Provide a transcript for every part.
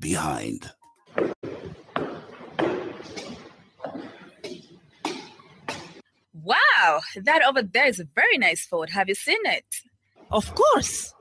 behind. Wow, that over there is a very nice Ford. Have you seen it? Of course.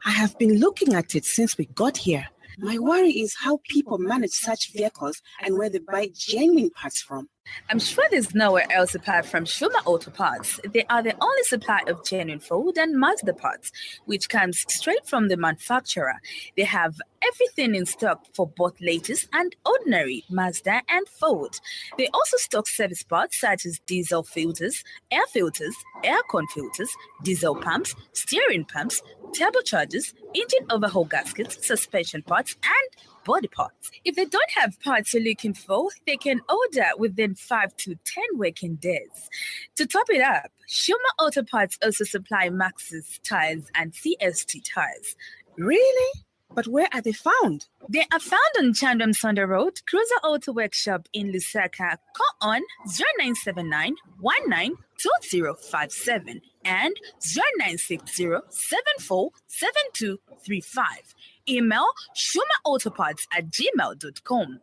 I have been looking at it since we got here. My worry is how people manage such vehicles and where they buy genuine parts from. I'm sure there's nowhere else apart from Schumer Auto Parts. They are the only supplier of genuine Ford and Mazda parts, which comes straight from the manufacturer. They have everything in stock for both latest and ordinary Mazda and Ford. They also stock service parts such as diesel filters, air con filters, diesel pumps, steering pumps, turbochargers, engine overhaul gaskets, suspension parts, and body parts. If they don't have parts you're looking for, they can order within 5 to 10 working days. To top it up, Schumer Auto Parts also supply Maxxis tires and CST tires. Really? But where are they found? They are found on Chandram Sonda Road, Cruiser Auto Workshop in Lusaka. Call on 0979 192057 and 0960 747235. Email schumerautoparts@gmail.com.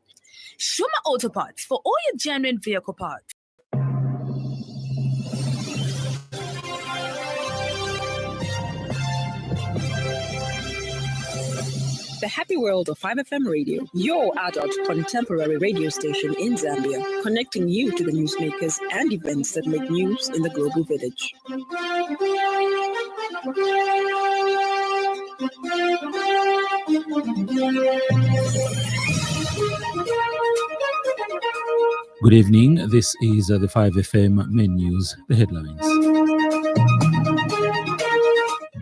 Schumer Auto Parts for all your genuine vehicle parts. The Happy World of 5FM Radio, your adult contemporary radio station in Zambia, connecting you to the newsmakers and events that make news in the global village. Good evening. This is the 5FM main news, the headlines.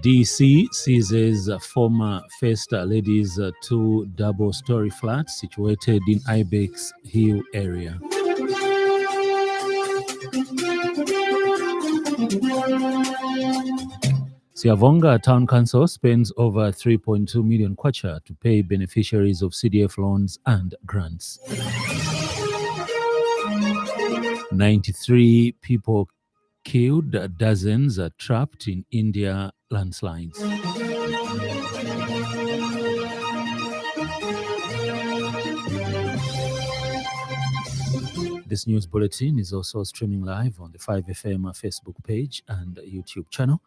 DC seizes former First Lady's two double-story flats situated in Ibex Hill area. Siavonga Town Council spends over 3.2 million kwacha to pay beneficiaries of CDF loans and grants. 93 people killed, dozens are trapped in India landslides. This news bulletin is also streaming live on the 5FM Facebook page and YouTube channel,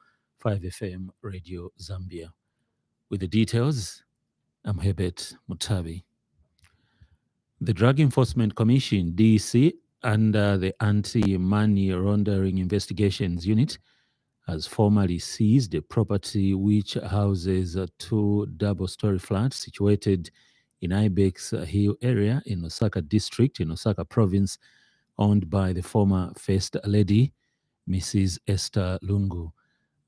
5FM Radio Zambia. With the details, I'm Herbert Mutabi. The Drug Enforcement Commission, DEC, under the Anti-Money Laundering Investigations Unit, has formally seized a property which houses two double-story flats situated in Ibex Hill area in Osaka District in Osaka Province, owned by the former First Lady, Mrs. Esther Lungu.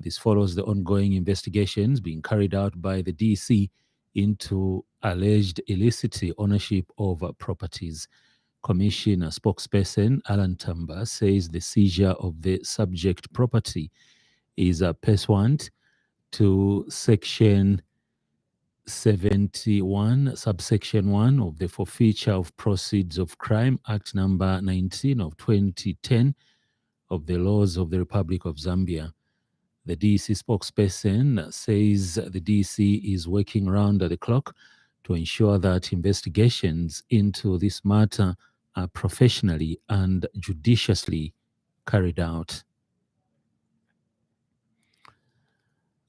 This follows the ongoing investigations being carried out by the DEC into alleged illicit ownership of properties. Commissioner spokesperson Alan Tamba says the seizure of the subject property is pursuant to Section 71, Subsection 1 of the Forfeiture of Proceeds of Crime Act number 19 of 2010 of the laws of the Republic of Zambia. The DEC spokesperson says the DEC is working round the clock to ensure that investigations into this matter are professionally and judiciously carried out.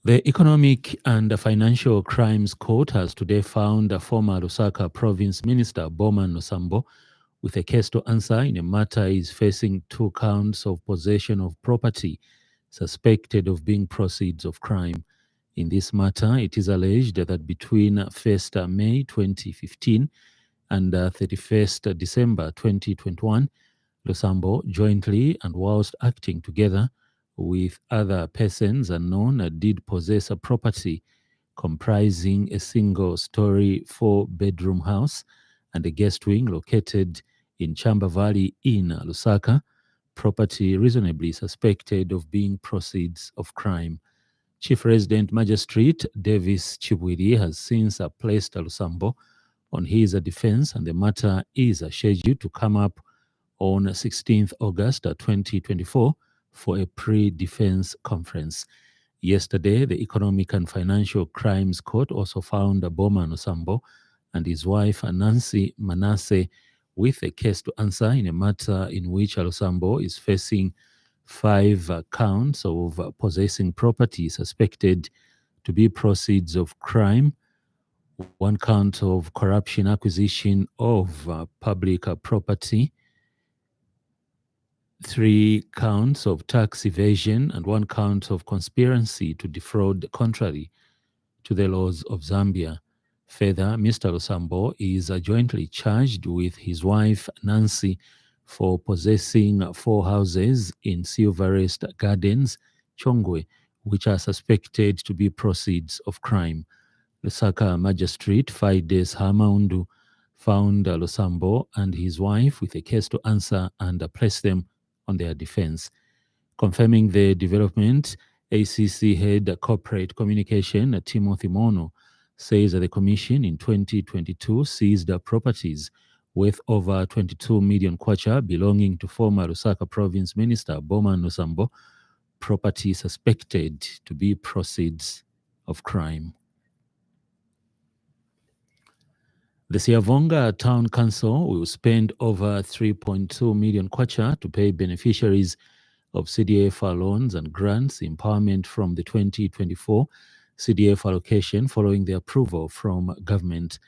The Economic and Financial Crimes Court has today found a former Lusaka Province Minister, Bowman Nosambo, with a case to answer in a matter he is facing 2 counts of possession of property suspected of being proceeds of crime. In this matter, it is alleged that between 1st May 2015 and 31st December 2021, Lusambo jointly and whilst acting together with other persons unknown did possess a property comprising a single-story 4-bedroom house and a guest wing located in Chamba Valley in Lusaka, property reasonably suspected of being proceeds of crime. Chief Resident Magistrate Davis Chibwiri has since placed Lusambo on his defense, and the matter is scheduled to come up on 16th August 2024 for a pre-defense conference. Yesterday, the Economic and Financial Crimes Court also found Bowman Nosambo and his wife Nancy Manasseh with a case to answer in a matter in which Lusambo is facing 5 counts of possessing property suspected to be proceeds of crime, 1 count of corruption acquisition of public property, 3 counts of tax evasion, and 1 count of conspiracy to defraud contrary to the laws of Zambia. Further, Mr. Lusambo is jointly charged with his wife Nancy for possessing 4 houses in Silverest Gardens, Chongwe, which are suspected to be proceeds of crime. Lusaka Magistrate Fides Hamaundu found Lusambo and his wife with a case to answer and placed them on their defense. Confirming the development, ACC Head Corporate Communication Timothy Mono says that the Commission in 2022 seized properties worth over 22 million kwacha belonging to former Lusaka Province Minister Boma Lusambo, property suspected to be proceeds of crime. The Siavonga Town Council will spend over 3.2 million kwacha to pay beneficiaries of CDF loans and grants empowerment from the 2024 CDF allocation following the approval from government.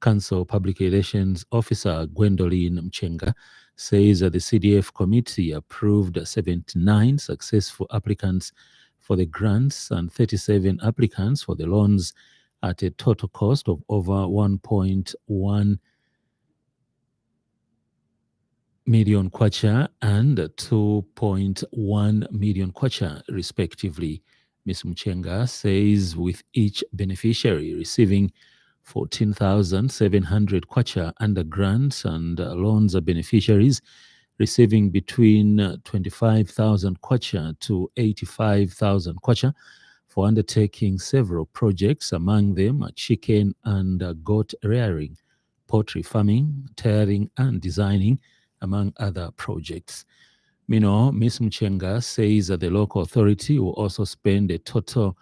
Council Public Relations Officer Gwendoline Mchenga says that the CDF committee approved 79 successful applicants for the grants and 37 applicants for the loans at a total cost of over 1.1 million kwacha and 2.1 million kwacha, respectively. Ms. Mchenga says with each beneficiary receiving 14,700 kwacha under grants and loans of beneficiaries receiving between 25,000 kwacha to 85,000 kwacha for undertaking several projects, among them chicken and goat rearing, poultry farming, tailoring and designing, among other projects. Meanwhile, Ms. Mchenga says that the local authority will also spend a total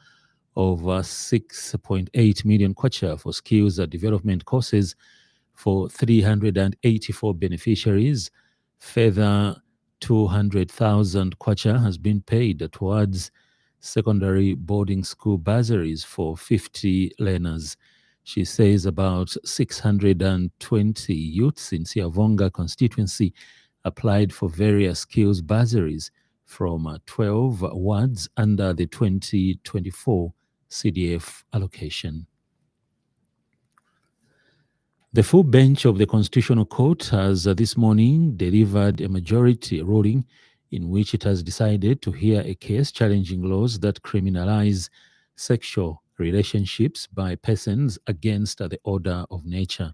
of 6.8 million kwacha for skills development courses for 384 beneficiaries. Further, 200,000 kwacha has been paid towards secondary boarding school bursaries for 50 learners. She says about 620 youths in Siavonga constituency applied for various skills bursaries from 12 wards under the 2024 CDF allocation. The full bench of the Constitutional Court has this morning delivered a majority ruling in which it has decided to hear a case challenging laws that criminalize sexual relationships by persons against the order of nature.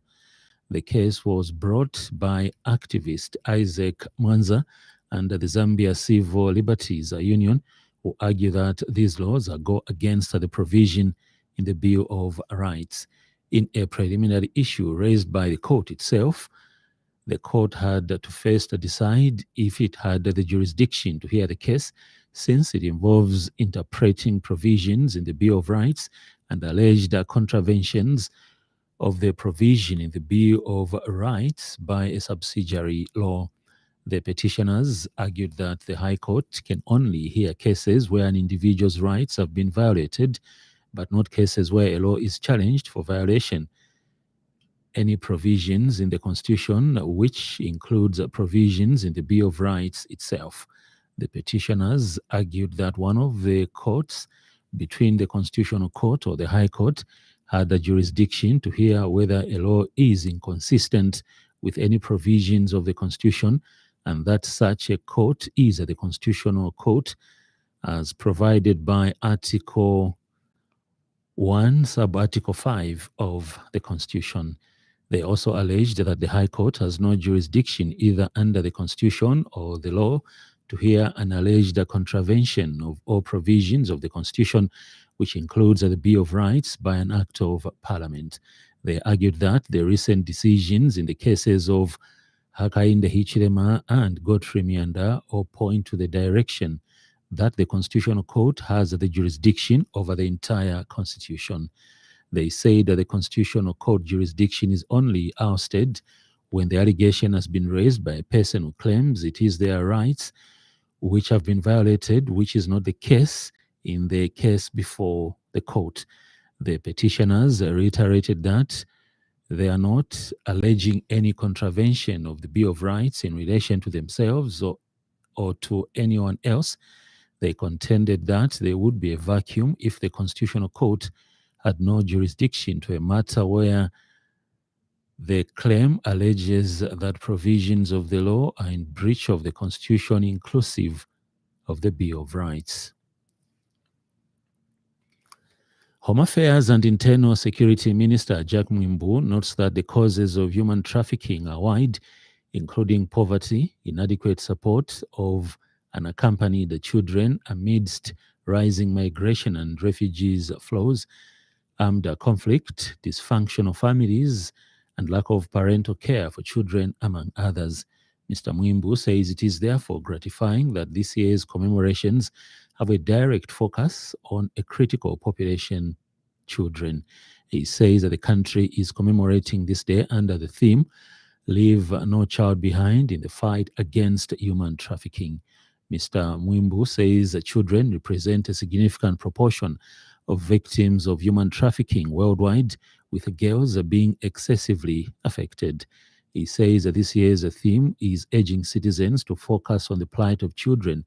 The case was brought by activist Isaac Mwanza and the Zambia Civil Liberties Union, who argue that these laws go against the provision in the Bill of Rights. In a preliminary issue raised by the court itself, the court had to first decide if it had the jurisdiction to hear the case, since it involves interpreting provisions in the Bill of Rights and alleged contraventions of the provision in the Bill of Rights by a subsidiary law. The petitioners argued that the High Court can only hear cases where an individual's rights have been violated, but not cases where a law is challenged for violation. Any provisions in the Constitution, which includes provisions in the Bill of Rights itself. The petitioners argued that one of the courts between the Constitutional Court or the High Court had the jurisdiction to hear whether a law is inconsistent with any provisions of the Constitution, and that such a court is the Constitutional Court as provided by Article 1, Sub-Article 5 of the Constitution. They also alleged that the High Court has no jurisdiction either under the Constitution or the law to hear an alleged contravention of all provisions of the Constitution, which includes the Bill of Rights by an Act of Parliament. They argued that the recent decisions in the cases of Hakainde Hichilema and Godfrey Mianda all point to the direction that the Constitutional Court has the jurisdiction over the entire Constitution. They say that the Constitutional Court jurisdiction is only ousted when the allegation has been raised by a person who claims it is their rights which have been violated, which is not the case in the case before the court. The petitioners reiterated that they are not alleging any contravention of the Bill of Rights in relation to themselves or to anyone else. They contended that there would be a vacuum if the Constitutional Court had no jurisdiction to a matter where the claim alleges that provisions of the law are in breach of the Constitution, inclusive of the Bill of Rights. Home Affairs and Internal Security Minister Jack Mwimbu notes that the causes of human trafficking are wide, including poverty, inadequate support of unaccompanied children amidst rising migration and refugees flows, armed conflict, dysfunctional families, and lack of parental care for children, among others. Mr. Mwimbu says it is therefore gratifying that this year's commemorations have a direct focus on a critical population, children. He says that the country is commemorating this day under the theme, Leave No Child Behind in the Fight Against Human Trafficking. Mr. Mwimbu says that children represent a significant proportion of victims of human trafficking worldwide, with girls being excessively affected. He says that this year's theme is urging citizens to focus on the plight of children,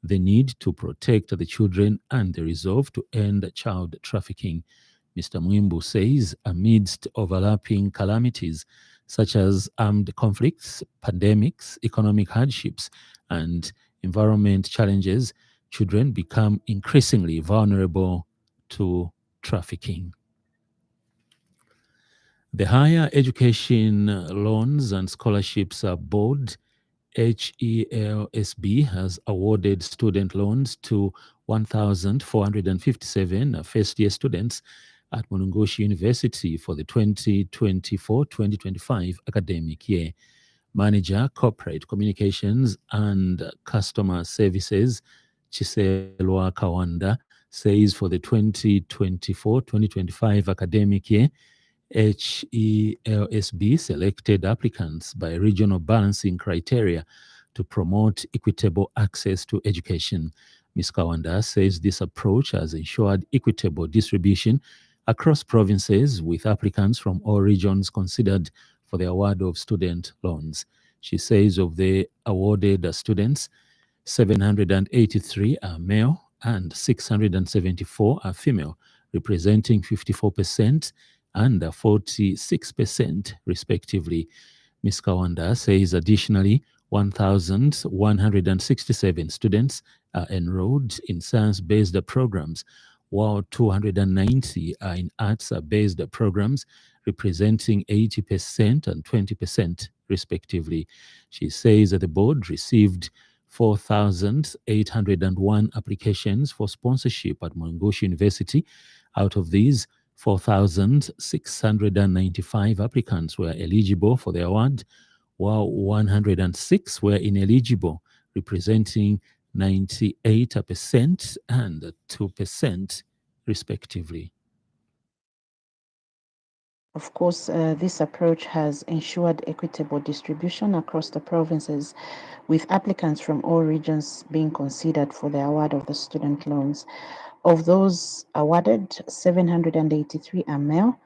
the need to protect the children, and the resolve to end child trafficking. Mr. Mwimbu says amidst overlapping calamities such as armed conflicts, pandemics, economic hardships, and environment challenges, children become increasingly vulnerable to trafficking. The Higher Education Loans and Scholarships Board, HELSB, has awarded student loans to 1,457 first-year students at Mulungushi University for the 2024-2025 academic year. Manager, Corporate Communications and Customer Services, Chiselwa Kawanda, says for the 2024-2025 academic year, HELSB selected applicants by regional balancing criteria to promote equitable access to education. Ms. Kawanda says this approach has ensured equitable distribution across provinces, with applicants from all regions considered for the award of student loans. She says of the awarded students, 783 are male and 674 are female, representing 54% and 46% respectively. Ms. Kawanda says additionally 1,167 students are enrolled in science-based programs, while 290 are in arts-based programs, representing 80% and 20% respectively. She says that the board received 4,801 applications for sponsorship at Mulungushi University. Out of these, 4,695 applicants were eligible for the award, while 106 were ineligible, representing 98% and 2% respectively. Of course, this approach has ensured equitable distribution across the provinces, with applicants from all regions being considered for the award of the student loans. Of those awarded, 783 are male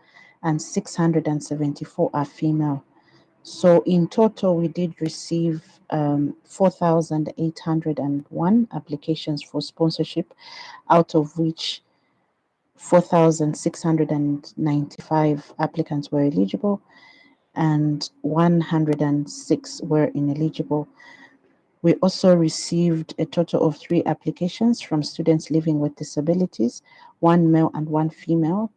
and 674 are female. So in total, we did receive 4,801 applications for sponsorship, out of which 4,695 applicants were eligible and 106 were ineligible. We also received a total of 3 applications from students living with disabilities, 1 male and 1 female,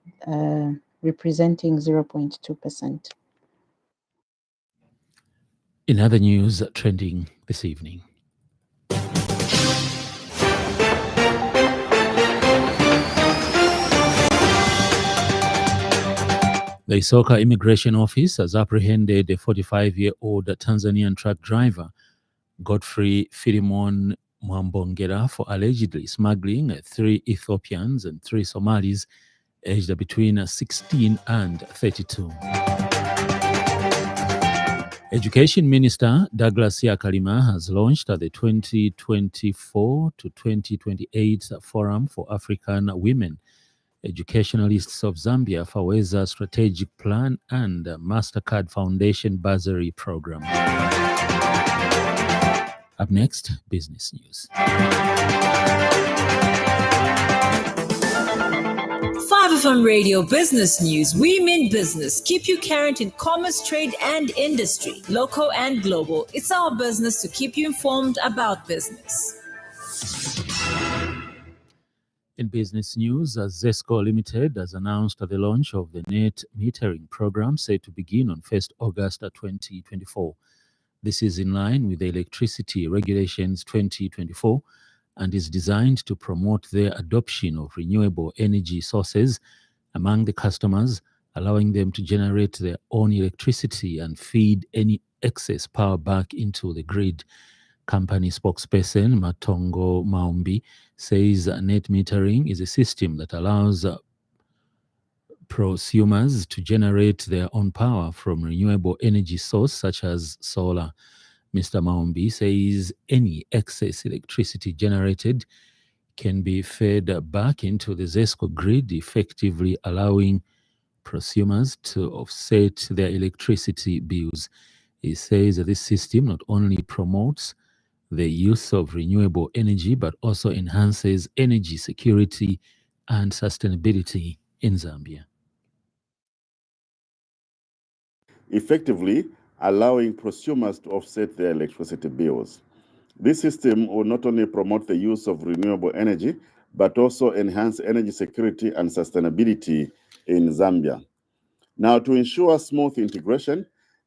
representing 0.2%. In other news trending this evening, the Isoka Immigration Office has apprehended a 45-year-old Tanzanian truck driver, Godfrey Philemon Mwambongera, for allegedly smuggling 3 Ethiopians and 3 Somalis aged between 16 and 32. Education Minister Douglas Yakalima has launched the 2024 to 2028 Forum for African Women Educationalists of Zambia FAWEZA Strategic Plan and MasterCard Foundation Bursary Program. Up next, business news. 5FM Radio Business News. We mean business. Keep you current in commerce, trade, and industry, local and global. It's our business to keep you informed about business. In business news, ZESCO Limited has announced the launch of the net metering program set to begin on 1st August 2024. This is in line with the Electricity Regulations 2024 and is designed to promote the adoption of renewable energy sources among the customers, allowing them to generate their own electricity and feed any excess power back into the grid. Company spokesperson Matongo Maumbi says net metering is a system that allows prosumers to generate their own power from renewable energy source such as solar. Mr. Maumbi says any excess electricity generated can be fed back into the ZESCO grid, effectively allowing prosumers to offset their electricity bills. He says that this system not only promotes the use of renewable energy, but also enhances energy security and sustainability in Zambia. Effectively allowing prosumers to offset their electricity bills. This system will not only promote the use of renewable energy, but also enhance energy security and sustainability in Zambia. Now, to ensure smooth integration,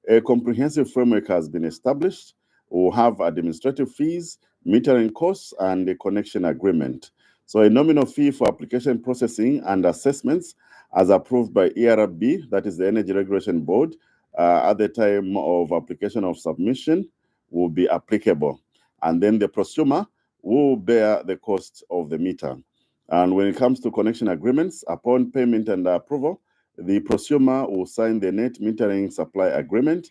a comprehensive framework has been established. We'll have administrative fees, metering costs, and a connection agreement. So a nominal fee for application processing and assessments as approved by ERB, that is the Energy Regulation Board, at the time of application of submission will be applicable. And then the prosumer will bear the cost of the meter. And when it comes to connection agreements, upon payment and approval, the prosumer will sign the net metering supply agreement.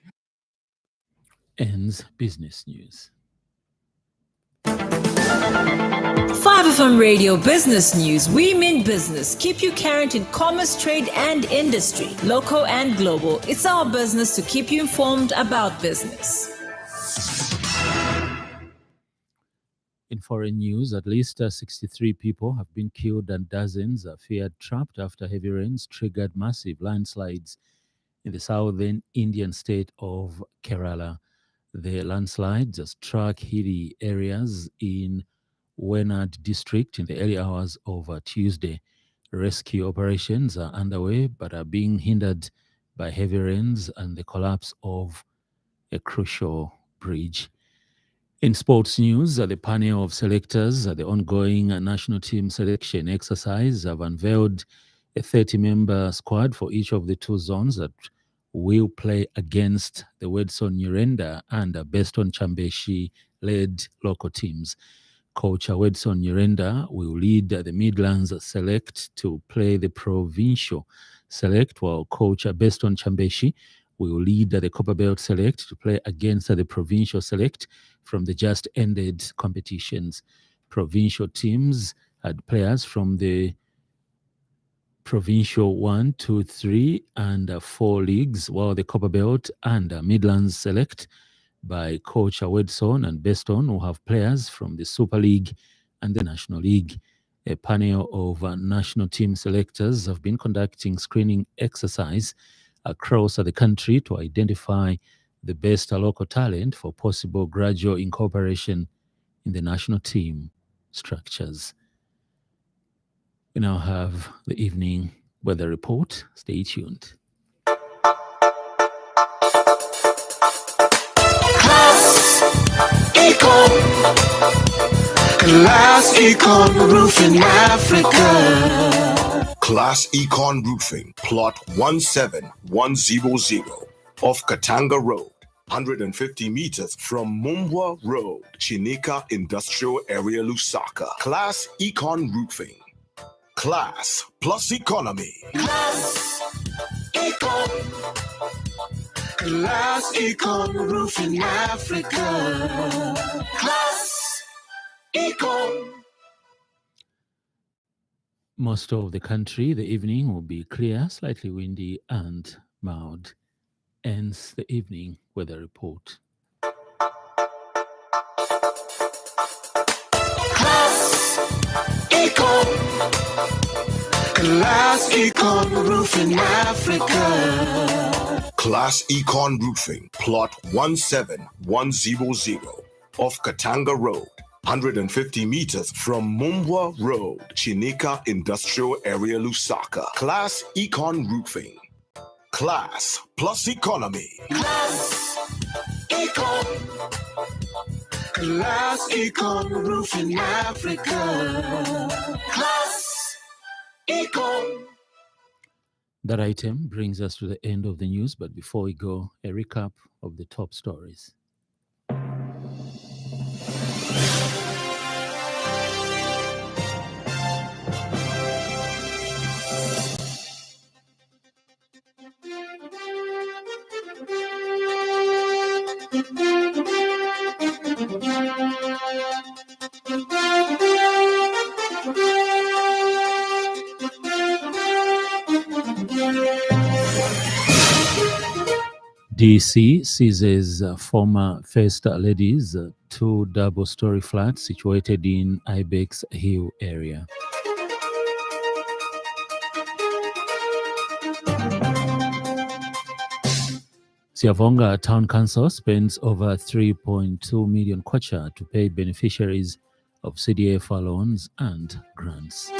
Ends business news. 5FM Radio Business News. We mean business. Keep you current in commerce, trade, and industry, local and global. It's our business to keep you informed about business. In foreign news, at least 63 people have been killed and dozens are feared trapped after heavy rains triggered massive landslides in the southern Indian state of Kerala. The landslides struck hilly areas in Wayanad district in the early hours of Tuesday. Rescue operations are underway but are being hindered by heavy rains and the collapse of a crucial bridge. In sports news, the panel of selectors at the ongoing national team selection exercise have unveiled a 30-member squad for each of the two zones that will play against the Wedson Nyirenda and Beston Chambeshi-led local teams. Coach Wedson Nyirenda will lead the Midlands Select to play the Provincial Select, while Coach Beston Chambeshi will lead the Copperbelt Select to play against the Provincial Select from the just ended competitions. Provincial teams had players from the Provincial 1, 2, 3, and 4 leagues, while the Copperbelt and Midlands Select by Coach Wedson and Beston will have players from the Super League and the National League. A panel of national team selectors have been conducting screening exercise across the country to identify the best local talent for possible gradual incorporation in the national team structures. We now have the evening weather report. Stay tuned. Class Econ Roofing Africa. Class Econ Roofing, plot 17100 off Katanga Road, 150 meters from Mumbwa Road, Chinika Industrial Area, Lusaka. Class Econ Roofing. Class plus economy. Class Econ. Class Econ Roofing Africa. Class Econ. Most of the country, the evening will be clear, slightly windy and mild. Ends the evening weather report. Class Econ. Class Econ Roofing Africa. Class Econ Roofing, plot 17100 off Katanga Road, 150 meters from Mumbwa Road, Chinika Industrial Area, Lusaka. Class Econ Roofing. Class plus economy. Class Econ. Class Econ Roofing Africa. Class Econ. That item brings us to the end of the news, but before we go, a recap of the top stories. DC seizes former First Lady's two double-story flats situated in Ibex Hill area. Siavonga Town Council spends over 3.2 million kwacha to pay beneficiaries of CDF loans and grants.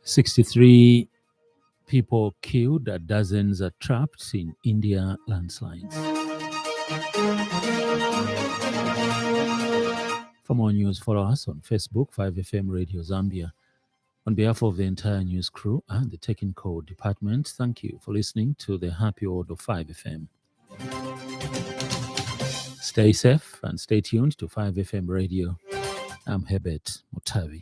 "63 people killed, dozens are trapped in India landslides." For more news, follow us on Facebook, 5FM Radio Zambia. On behalf of the entire news crew and the technical department, thank you for listening to the Happy World of 5FM. Stay safe and stay tuned to 5FM Radio. I'm Herbert Mutavi.